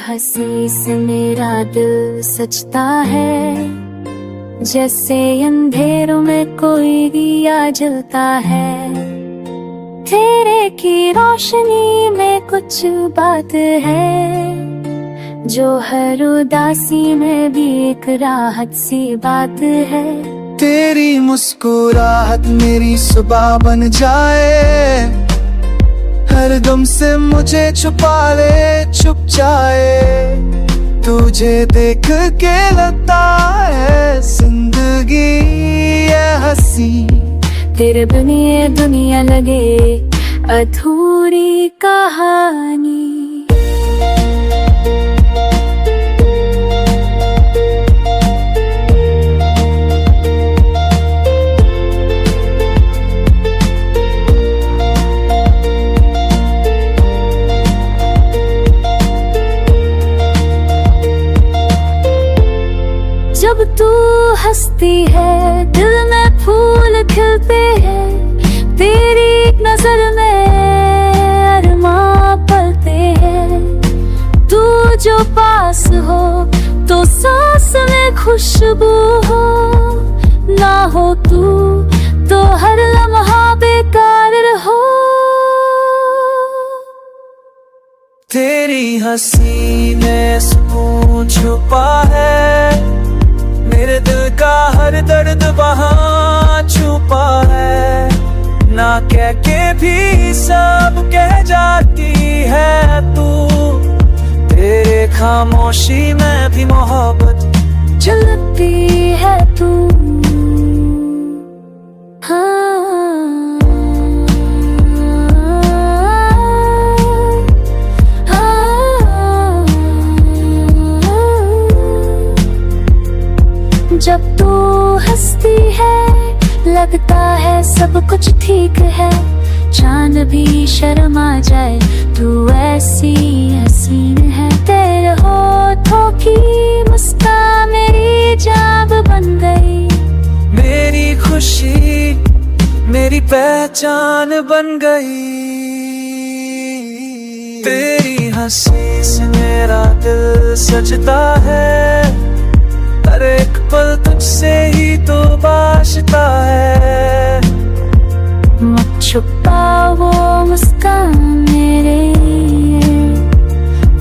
हंसी से मेरा दिल सजता है, जैसे अंधेरों में कोई दिया जलता है। तेरे की रोशनी में कुछ बात है, जो हर उदासी में भी एक राहत सी बात है। तेरी मुस्कुराहट मेरी सुबह बन जाए, हर गम से मुझे छुपा ले छुप जाए। तुझे देख के लगता है जिंदगी ये हंसी, तेरे बिन ये दुनिया लगे अधूरी कहानी। जब तू हंसती है दिल में फूल खिलते हैं, तेरी नजर में अरमां पलते हैं। तू जो पास हो तो सांस में खुशबू हो, ना हो तू तो हर लम्हा बेकार हो। तेरी हंसी में सुकून छुपा है, मेरे दिल का हर दर्द वहाँ छुपा है। ना कह के भी सब कह जाती है तू, तेरे खामोशी में भी मोहब्बत झलकती है तू। जब तू हंसती है लगता है सब कुछ ठीक है, चांद भी शर्मा जाए तू ऐसी हसीन है। तेरे होठों की मुस्कान मेरी जान बन गई, मेरी खुशी मेरी पहचान बन गई। तेरी हंसी से मेरा दिल सजता है, हर एक पल तुझसे ही तो वास्ता है। मत छुपा वो मुस्कान मेरे,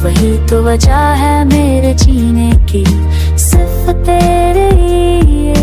वही तो वजह है मेरे जीने की, सिर्फ तेरे लिए।